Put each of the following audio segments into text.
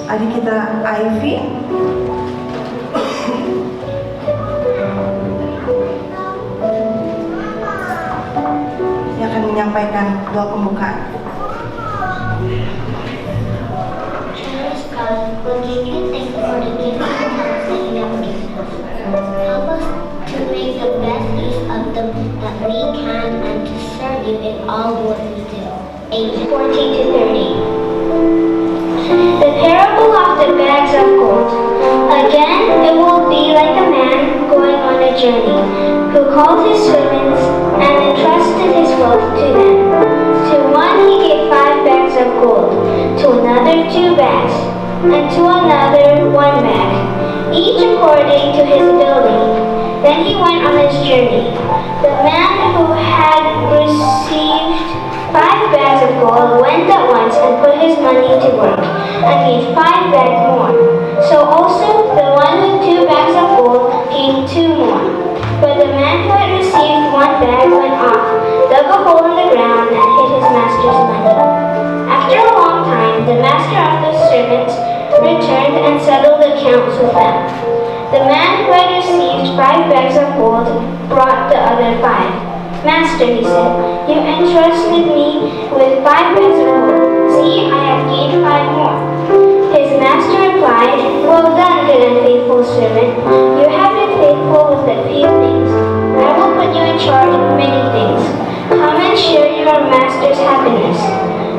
Adik kita Ivy yang akan menyampaikan doa pembukaan. Generous God, we give you thanks for the gift of talents that you have given us. Help us to make the best use of them that we can and to serve you in all what we do. Amen. 14 to 30. The parable of the bags of gold. Again, it will be like a man going on a journey, who called his servants and entrusted his wealth to them. To one he gave 5 bags of gold, to another 2 bags, and to another 1 bag, each according to his ability. Then he went on his journey. The man who had received 5 bags of gold went at once and put his money to work, and gave 5 bags more. So also the one with 2 bags of gold gained 2 more. But the man who had received 1 bag went off, dug a hole in the ground, and hid his master's money. After a long time, the master of the servants returned and settled accounts with them. The man who had received 5 bags of gold brought the other 5. Master, he said, you entrusted me with 5 bags of gold. See, I have gained 5 more. His master replied, well done, good and faithful servant. You have been faithful with a few things. I will put you in charge of many things. Come and share your master's happiness.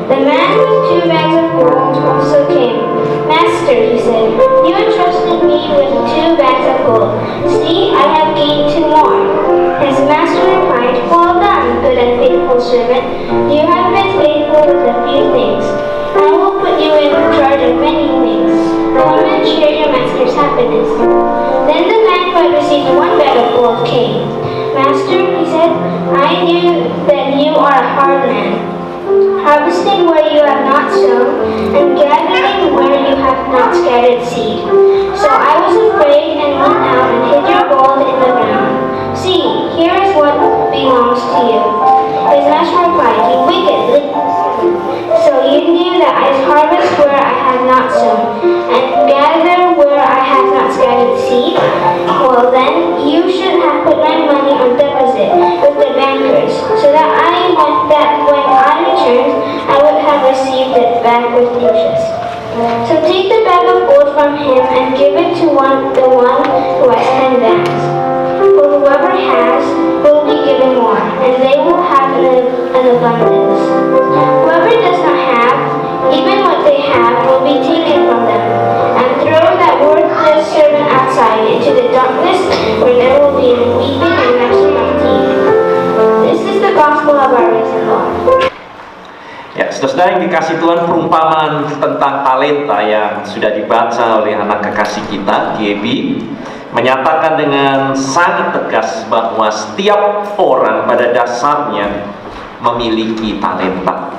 The man with 2 bags of gold also came. Master, he said, you entrusted me with 2 bags of gold. See, I have gained 2 more. His master replied, well done, good and faithful servant. You have been faithful with a few things. I will put you in charge of many things. Come and share your master's happiness. Then the man who had received 1 bag of gold came. Master, he said, I knew that you are a hard man, harvesting where you have not sown, and gathering where you have not scattered seed. So I was afraid and went out and hid your gold in the ground. See, here is what belongs to you. His master replied, you wicked. So you knew that I harvest where I have not sown, and gather where I have not scattered seed? Well then, you should have put my money on deposit with the bankers, so that when I returned, I would have received it back with interest. So take the bag of gold from him and give it to the one who has 10 bags. For whoever has will be given more, and they will have an abundance. Whoever does not have, even what they have will be taken from them. And throw that worthless servant outside into the darkness, where there will be weeping and gnashing of teeth. This is the gospel of our risen Lord. Ya, saudara yang dikasih Tuhan, perumpamaan tentang talenta yang sudah dibaca oleh anak kekasih kita, Gaby, menyatakan dengan sangat tegas bahwa setiap orang pada dasarnya memiliki talenta.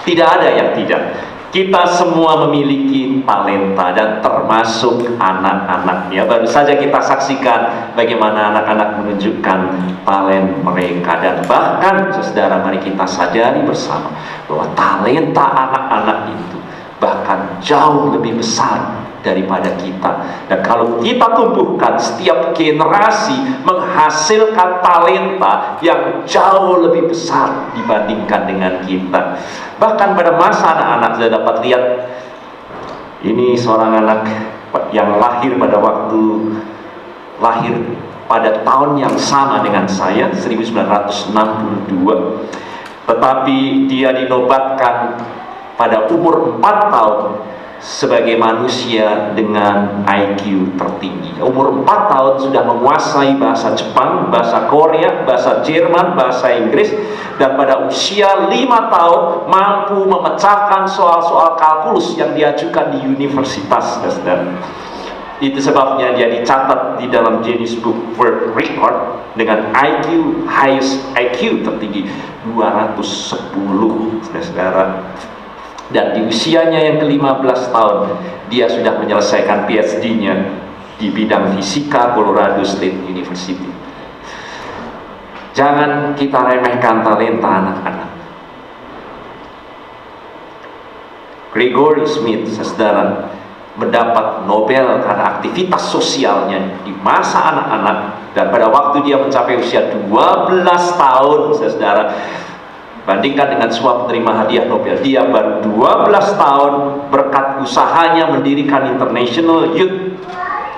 Tidak ada yang tidak. Kita semua memiliki talenta, dan termasuk anak-anak. Ya, baru saja kita saksikan bagaimana anak-anak menunjukkan talenta mereka. Dan bahkan, saudara, mari kita sadari bersama bahwa talenta anak-anak itu bahkan jauh lebih besar daripada kita. Dan kalau kita tumbuhkan, setiap generasi menghasilkan talenta yang jauh lebih besar dibandingkan dengan kita. Bahkan pada masa anak-anak, saya dapat lihat ini seorang anak yang lahir pada tahun yang sama dengan saya, 1962, tetapi dia dinobatkan pada umur 4 tahun sebagai manusia dengan IQ tertinggi. Umur 4 tahun sudah menguasai bahasa Jepang, bahasa Korea, bahasa Jerman, bahasa Inggris, dan pada usia 5 tahun mampu memecahkan soal-soal kalkulus yang diajukan di universitas. Dan itu sebabnya dia dicatat di dalam Guinness Book World Record dengan highest IQ tertinggi 210, saudara. Dan di usianya yang ke-15 tahun, dia sudah menyelesaikan PhD-nya di bidang fisika Colorado State University. Jangan kita remehkan talenta anak-anak. Gregory Smith, saudara, mendapat Nobel karena aktivitas sosialnya di masa anak-anak, dan pada waktu dia mencapai usia 12 tahun, saudara, bandingkan dengan semua penerima hadiah Nobel, dia baru 12 tahun berkat usahanya mendirikan International Youth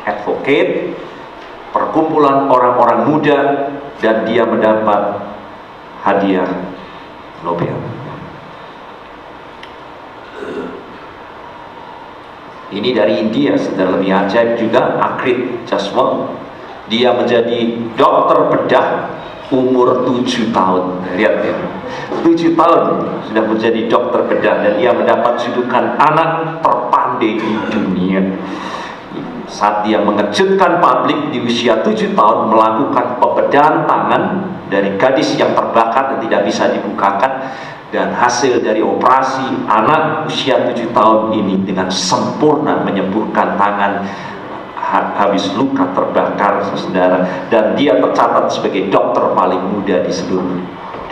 Advocate, perkumpulan orang-orang muda, dan dia mendapat hadiah Nobel. Ini dari India, saudara, lebih ajaib juga, Akrit Jaswal. Dia menjadi dokter bedah umur 7 tahun. Lihat ya, 7 tahun sudah menjadi dokter bedah, dan dia mendapat julukan anak terpandai di dunia. Saat dia mengejutkan publik di usia 7 tahun melakukan pembedahan tangan dari gadis yang terbakar dan tidak bisa dibukakan, dan hasil dari operasi, anak usia 7 tahun ini dengan sempurna menyembuhkan tangan habis luka terbakar, saudara, dan dia tercatat sebagai dokter paling muda di seluruh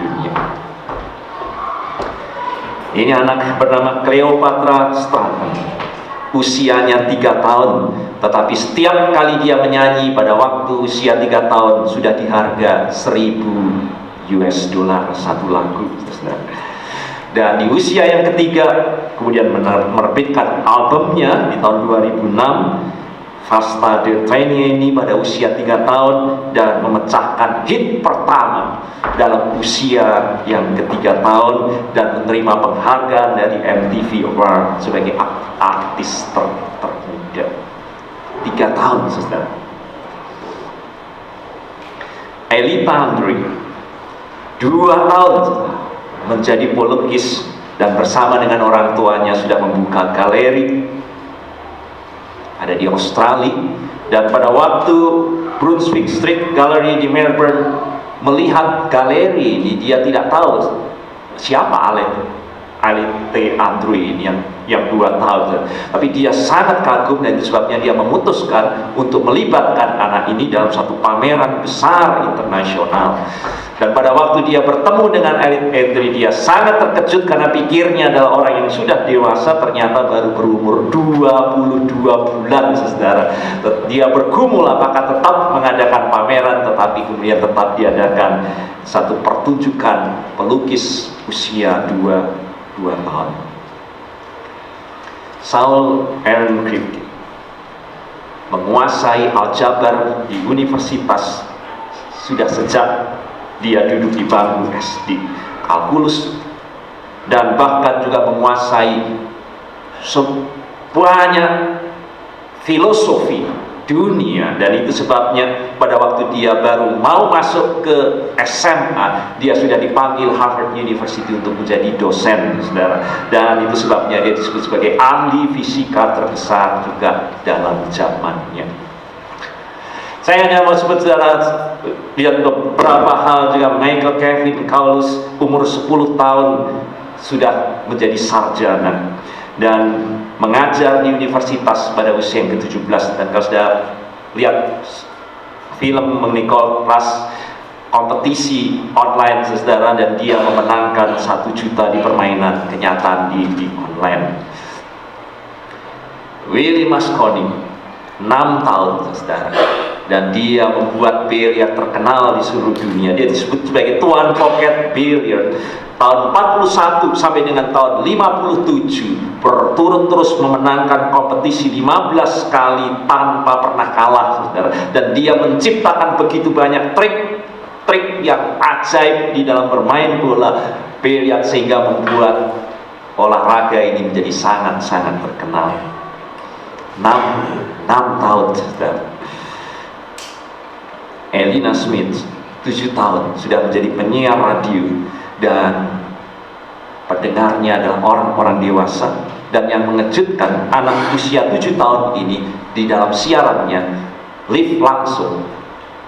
dunia. Ini anak bernama Cleopatra Stratton, usianya 3 tahun, tetapi setiap kali dia menyanyi pada waktu usia 3 tahun sudah diharga $1.000 satu lagu, saudara. Dan di usia yang ketiga kemudian menerbitkan albumnya di tahun 2006, Vasta de Trainier ini, pada usia 3 tahun, dan memecahkan hit pertama dalam usia yang ketiga tahun, dan menerima penghargaan dari MTV Award sebagai artis termuda. 3 tahun, saudara. Elita Andre, 2 tahun, saudara, menjadi pelukis, dan bersama dengan orang tuanya sudah membuka galeri ada di Australia. Dan pada waktu Brunswick Street Gallery di Melbourne melihat galeri ini, dia tidak tahu siapa Elita Andre ini yang 2 tahun, tapi dia sangat kagum, dan itu sebabnya dia memutuskan untuk melibatkan anak ini dalam satu pameran besar internasional. Dan pada waktu dia bertemu dengan Elita Andre, dia sangat terkejut karena pikirnya adalah orang yang sudah dewasa, ternyata baru berumur 22 bulan, saudara. Dia bergumul apakah tetap mengadakan pameran, tetapi kemudian tetap diadakan satu pertunjukan pelukis usia 2 tahun. Saul Aaron Kripke menguasai aljabar di universitas sudah sejak dia duduk di bangku SD, kalkulus, dan bahkan juga menguasai banyak filosofi dunia. Dan itu sebabnya pada waktu dia baru mau masuk ke SMA, dia sudah dipanggil Harvard University untuk menjadi dosen, saudara. Dan itu sebabnya dia disebut sebagai ahli fisika terbesar juga dalam zamannya. Saya hanya mau sebut, saudara, lihat beberapa hal juga. Michael Kevin Kaulus, umur 10 tahun sudah menjadi sarjana dan mengajar di universitas pada usia yang ke-17. Dan kalau sudah lihat film mengenai kelas kompetisi online, saudara, dan dia memenangkan 1 juta di permainan kenyataan di online. Willie Mosconi, 6 tahun, saudara, dan dia membuat biliar terkenal di seluruh dunia. Dia disebut sebagai tuan pocket biliar. Tahun 41 sampai dengan tahun 57 berturut-terus memenangkan kompetisi 15 kali tanpa pernah kalah, saudara. Dan dia menciptakan begitu banyak trik yang ajaib di dalam bermain bola biliar, sehingga membuat olahraga ini menjadi sangat-sangat terkenal. 6 tahun, saudara. Elina Smith, 7 tahun, sudah menjadi penyiar radio, dan pendengarnya adalah orang-orang dewasa. Dan yang mengejutkan, anak usia 7 tahun ini di dalam siarannya live langsung,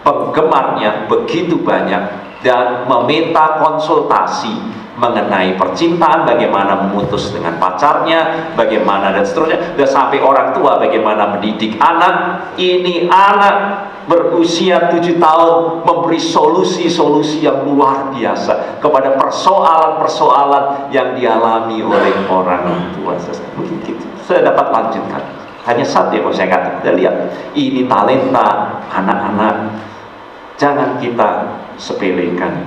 penggemarnya begitu banyak, dan meminta konsultasi, mengenai percintaan, bagaimana memutus dengan pacarnya, bagaimana dan seterusnya, dan sampai orang tua bagaimana mendidik anak. Ini anak berusia 7 tahun memberi solusi-solusi yang luar biasa kepada persoalan-persoalan yang dialami oleh orang tua. Mungkin gitu. Saya dapat lanjutkan. Hanya satu yang mau saya katakan. Kita lihat, ini talenta anak-anak. Jangan kita sepelekan.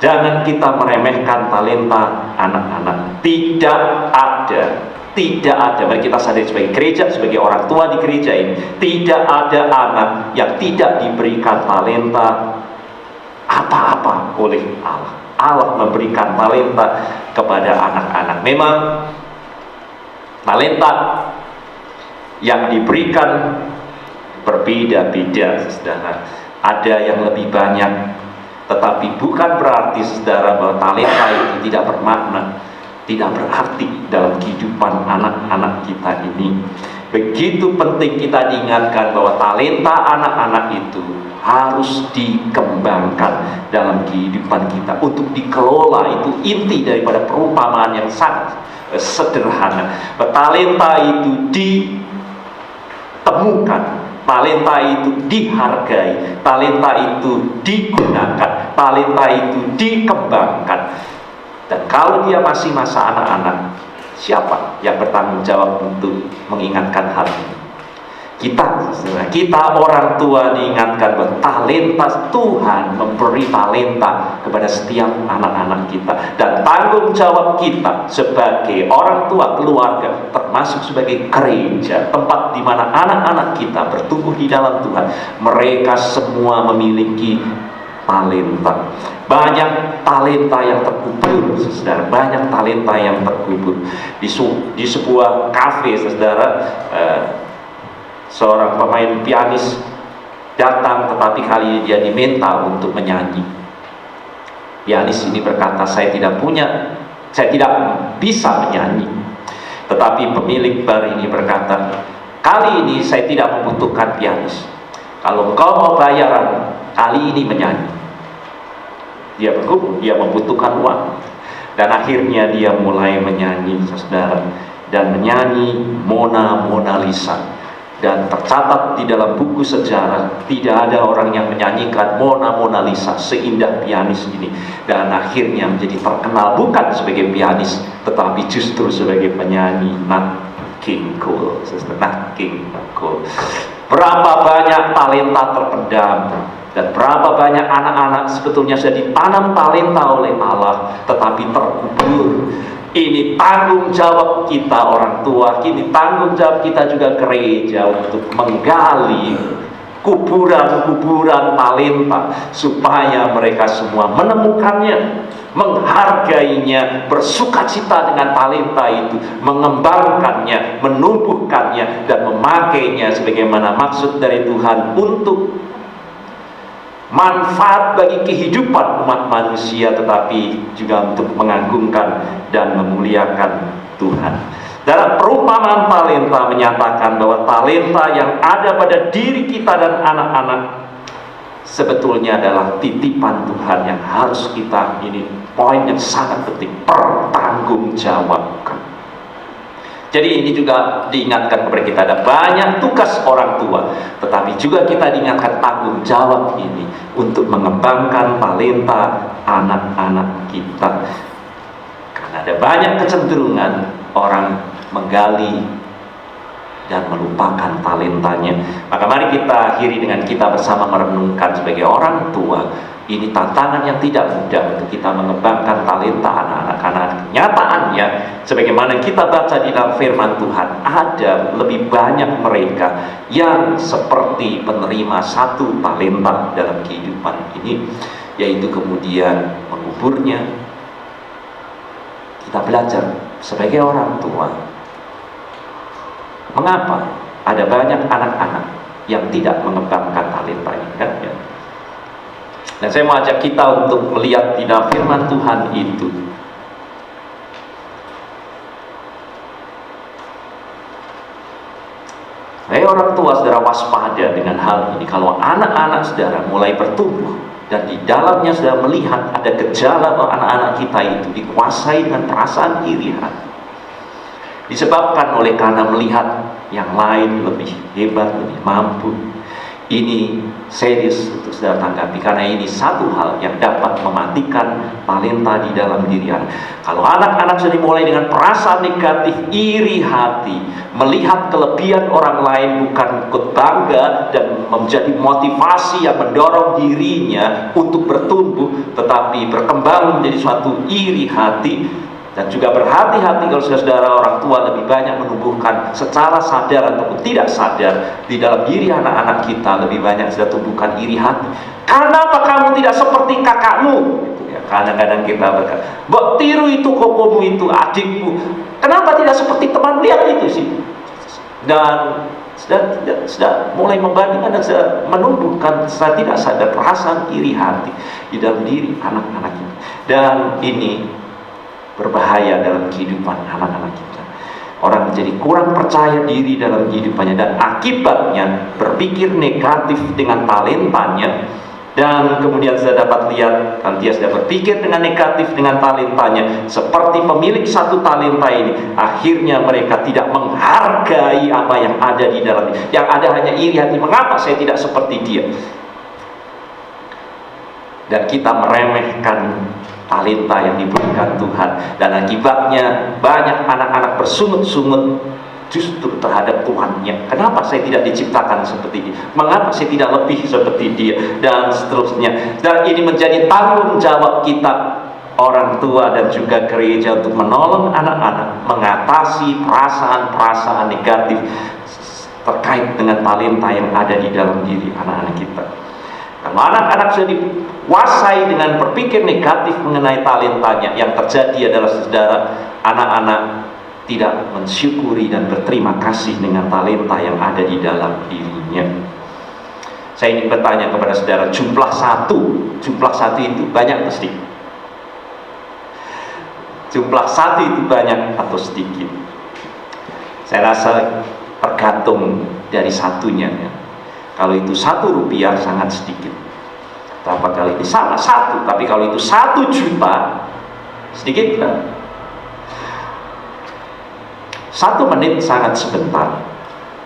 Jangan kita meremehkan talenta anak-anak. Tidak ada. Mari kita sadari sebagai gereja, sebagai orang tua di gereja ini, tidak ada anak yang tidak diberikan talenta apa-apa oleh Allah. Allah memberikan talenta kepada anak-anak. Memang talenta yang diberikan berbeda-beda, saudara. Ada yang lebih banyak, tetapi bukan berarti, saudara, bahwa talenta itu tidak bermakna, tidak berarti dalam kehidupan anak-anak kita ini. Begitu penting kita diingatkan bahwa talenta anak-anak itu harus dikembangkan dalam kehidupan kita untuk dikelola. Itu inti daripada perumpamaan yang sangat sederhana. Talenta itu ditemukan, talenta itu dihargai, talenta itu digunakan, talenta itu dikembangkan. Dan kalau dia masih masa anak-anak, siapa yang bertanggung jawab untuk mengingatkan hal ini? Kita orang tua diingatkan bahwa talenta, Tuhan memberi talenta kepada setiap anak-anak kita, dan tanggung jawab kita sebagai orang tua keluarga, termasuk sebagai gereja, tempat di mana anak-anak kita bertumbuh di dalam Tuhan. Mereka semua memiliki talenta. Banyak talenta yang terkubur, saudara. Banyak talenta yang terkubur di sebuah kafe, saudara. Seorang pemain pianis datang, tetapi kali ini dia diminta untuk menyanyi. Pianis ini berkata, saya tidak bisa menyanyi. Tetapi pemilik bar ini berkata, kali ini saya tidak membutuhkan pianis. Kalau engkau mau bayaran, kali ini menyanyi. Dia bergumul, dia membutuhkan uang. Dan akhirnya dia mulai menyanyi, saudara. Dan menyanyi Mona Lisa. Dan tercatat di dalam buku sejarah, tidak ada orang yang menyanyikan Mona Lisa seindah pianis ini. Dan akhirnya menjadi terkenal bukan sebagai pianis, tetapi justru sebagai penyanyi Nat King Cole. Nat King Cole. Berapa banyak talenta terpendam, dan berapa banyak anak-anak sebetulnya sudah ditanam talenta oleh Allah, tetapi terkubur. Ini tanggung jawab kita orang tua, ini tanggung jawab kita juga gereja untuk menggali kuburan-kuburan talenta, supaya mereka semua menemukannya, menghargainya, bersukacita dengan talenta itu, mengembangkannya, menumbuhkannya, dan memakainya sebagaimana maksud dari Tuhan untuk manfaat bagi kehidupan umat manusia, tetapi juga untuk mengagungkan dan memuliakan Tuhan. Dalam perumpamaan talenta menyatakan bahwa talenta yang ada pada diri kita dan anak-anak sebetulnya adalah titipan Tuhan yang harus kita, ini poin yang sangat penting, pertanggungjawabkan. Jadi ini juga diingatkan kepada kita, ada banyak tugas orang tua, tetapi juga kita diingatkan tanggung jawab ini untuk mengembangkan talenta anak-anak kita. Karena ada banyak kecenderungan orang menggali dan melupakan talentanya. Maka mari kita akhiri dengan kita bersama merenungkan sebagai orang tua. Ini tantangan yang tidak mudah untuk kita mengembangkan talenta anak-anak. Karena kenyataannya, sebagaimana kita baca di dalam firman Tuhan, ada lebih banyak mereka yang seperti penerima satu talenta dalam kehidupan ini, yaitu kemudian menguburnya. Kita belajar sebagai orang tua, mengapa ada banyak anak-anak yang tidak mengembangkan talenta ini, kan ya? Dan saya mau ajak kita untuk melihat di dalam firman Tuhan itu, orang tua, saudara, waspada dengan hal ini. Kalau anak-anak saudara mulai bertumbuh dan di dalamnya sudah melihat ada gejala bahwa anak-anak kita itu dikuasai dengan perasaan iri hati. Disebabkan oleh karena melihat yang lain lebih hebat, lebih mampu. Ini serius untuk saudara tanggapi, karena ini satu hal yang dapat mematikan talenta di dalam diri anak. Kalau anak-anak sudah dimulai dengan perasaan negatif, iri hati, melihat kelebihan orang lain bukan ikut bangga dan menjadi motivasi yang mendorong dirinya untuk bertumbuh, tetapi berkembang menjadi suatu iri hati. Dan juga berhati-hati kalau saudara orang tua lebih banyak menumbuhkan secara sadar ataupun tidak sadar di dalam diri anak-anak kita, lebih banyak sudah tumbuhkan iri hati. Karena apa kamu tidak seperti kakakmu? Ya, kadang-kadang kita berkata, "Mbok tiru itu kokomu itu, adikmu. Kenapa tidak seperti teman?" Lihat itu sih. Dan sudah mulai membandingkan dan sudah menumbuhkan secara tidak sadar perasaan iri hati di dalam diri anak-anak kita. Dan ini berbahaya dalam kehidupan anak-anak kita. Orang menjadi kurang percaya diri dalam kehidupannya, dan akibatnya berpikir negatif dengan talentanya. Dan kemudian saya dapat lihat, dia sudah berpikir dengan negatif dengan talentanya, seperti pemilik satu talenta ini. Akhirnya mereka tidak menghargai apa yang ada di dalamnya. Yang ada hanya iri hati, mengapa saya tidak seperti dia? Dan kita meremehkan talenta yang diberikan Tuhan, dan akibatnya banyak anak-anak bersungut-sungut justru terhadap Tuhannya. Kenapa saya tidak diciptakan seperti dia? Mengapa saya tidak lebih seperti dia? Dan seterusnya. Dan ini menjadi tanggung jawab kita orang tua dan juga gereja untuk menolong anak-anak mengatasi perasaan-perasaan negatif terkait dengan talenta yang ada di dalam diri anak-anak kita. Kalau anak-anak sudah dikuasai dengan berpikir negatif mengenai talentanya, yang terjadi adalah saudara, anak-anak tidak mensyukuri dan berterima kasih dengan talenta yang ada di dalam dirinya. Saya ingin bertanya kepada saudara, jumlah satu itu banyak atau sedikit? Jumlah satu itu banyak atau sedikit? Saya rasa tergantung dari satunya, ya. Kalau itu Rp1 sangat sedikit. Berapa kali ini? Sama, satu. Tapi kalau itu 1 juta, sedikit kan? 1 menit sangat sebentar.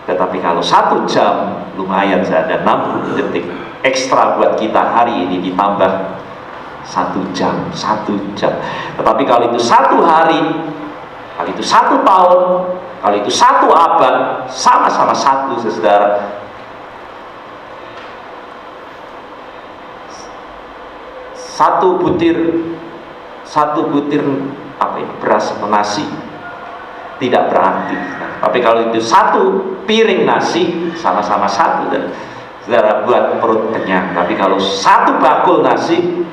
Tetapi kalau 1 jam, lumayan, ada 60 detik ekstra buat kita hari ini, ditambah 1 jam. Tetapi kalau itu 1 hari, kalau itu 1 tahun, kalau itu 1 abad, sama-sama 1, saudara. Satu butir beras atau nasi tidak berarti. Tapi kalau itu 1 piring nasi, sama-sama 1, dan saudara buat perut kenyang. Tapi kalau 1 bakul nasi,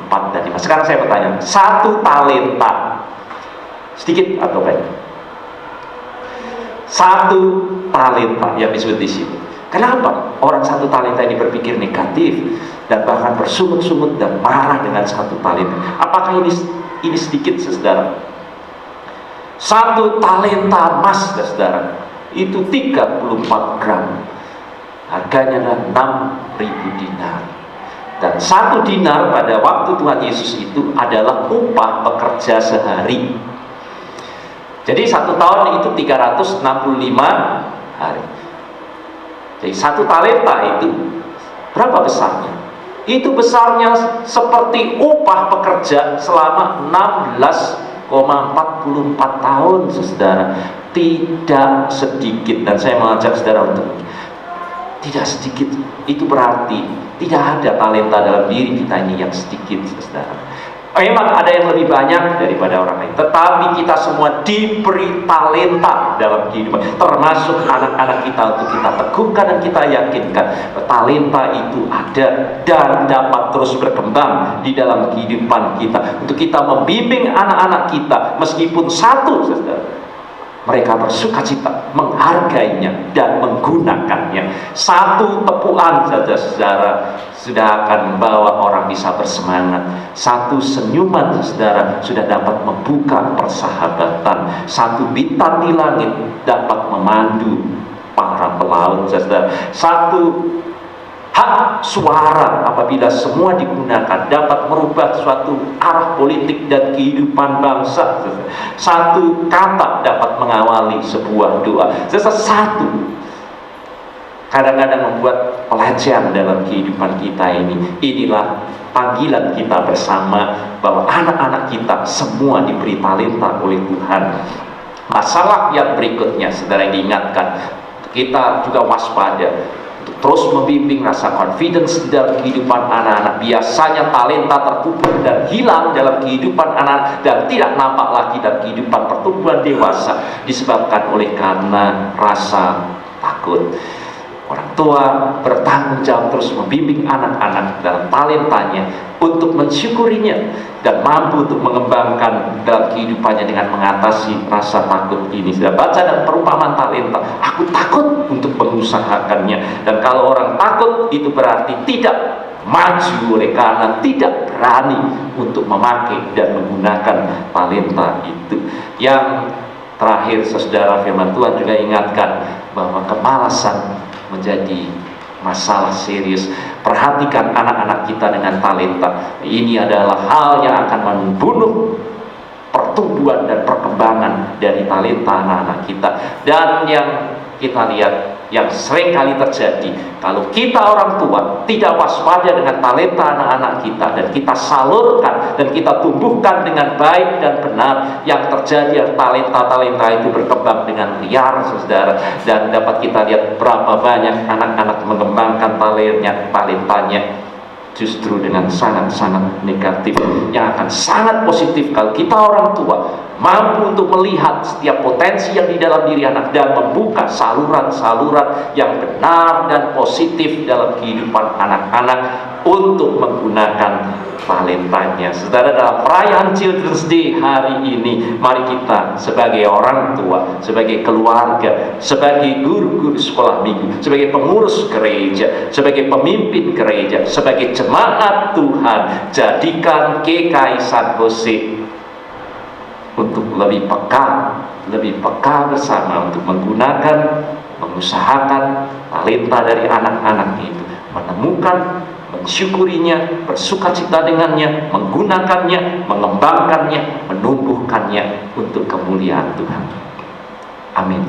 4 dan 5. Sekarang saya bertanya, 1 talenta sedikit atau banyak? 1 talenta yang disebut di sini. Kenapa orang 1 talenta ini berpikir negatif dan bahkan bersungut-sungut dan marah dengan 1 talenta? Apakah ini sedikit, saudara? 1 talenta emas, saudara, itu 34 gram. Harganya adalah 6.000 dinar. Dan 1 dinar pada waktu Tuhan Yesus itu adalah upah pekerja sehari. Jadi 1 tahun itu 365 hari. Jadi 1 talenta itu berapa besarnya? Itu besarnya seperti upah pekerja selama 16,44 tahun, saudara. Tidak sedikit. Dan saya mengajak saudara untuk tidak sedikit. Itu berarti tidak ada talenta dalam diri kita ini yang sedikit, saudara. Memang ada yang lebih banyak daripada orang lain, tetapi kita semua diberi talenta dalam kehidupan, termasuk anak-anak kita, untuk kita teguhkan dan kita yakinkan talenta itu ada dan dapat terus berkembang di dalam kehidupan kita, untuk kita membimbing anak-anak kita. Meskipun 1, saudara, mereka bersukacita menghargainya dan menggunakannya. 1 tepuan saja, saudara, sudah akan membawa orang bisa bersemangat. 1 senyuman, saudara, sudah dapat membuka persahabatan. 1 bintang di langit dapat memandu para pelaut, saudara. 1 Hak suara apabila semua digunakan dapat merubah suatu arah politik dan kehidupan bangsa. Satu kata dapat mengawali sebuah doa. Satu kadang-kadang membuat pelecehan dalam kehidupan kita ini. Inilah panggilan kita bersama bahwa anak-anak kita semua diberi talenta oleh Tuhan. Masalah yang berikutnya, saudara, yang diingatkan, kita juga waspada untuk terus membimbing rasa confidence dalam kehidupan anak-anak. Biasanya talenta terkubur dan hilang dalam kehidupan anak dan tidak nampak lagi dalam kehidupan pertumbuhan dewasa disebabkan oleh karena rasa takut. Orang tua bertanggung jawab terus membimbing anak-anak dalam talentanya untuk mensyukurinya dan mampu untuk mengembangkan dalam kehidupannya dengan mengatasi rasa takut ini. Sudah baca dan perumpamaan talenta, aku takut untuk mengusahakannya. Dan kalau orang takut, itu berarti tidak maju oleh karena tidak berani untuk memakai dan menggunakan talenta itu. Yang terakhir, saudara, firman Tuhan juga ingatkan bahwa kemalasan menjadi masalah serius. Perhatikan anak-anak kita dengan talenta. Ini adalah hal yang akan membunuh pertumbuhan dan perkembangan dari talenta anak-anak kita. Dan yang kita lihat, yang sering kali terjadi, kalau kita orang tua tidak waspada dengan talenta anak-anak kita dan kita salurkan dan kita tumbuhkan dengan baik dan benar, yang terjadi talenta-talenta itu berkembang dengan liar, saudara. Dan dapat kita lihat berapa banyak anak-anak mengembangkan talentanya justru dengan sangat-sangat negatif. Yang akan sangat positif kalau kita orang tua mampu untuk melihat setiap potensi yang di dalam diri anak dan membuka saluran-saluran yang benar dan positif dalam kehidupan anak-anak untuk menggunakan talentanya. Saudara, dalam perayaan Children's Day hari ini, mari kita sebagai orang tua, sebagai keluarga, sebagai guru-guru sekolah minggu, sebagai pengurus gereja, sebagai pemimpin gereja, sebagai jemaat Tuhan, jadikan GKI San Jose untuk lebih peka bersama untuk menggunakan, mengusahakan talenta dari anak-anak itu, menemukan, mensyukurinya, bersukacita dengannya, menggunakannya, mengembangkannya, menumbuhkannya untuk kemuliaan Tuhan. Amin.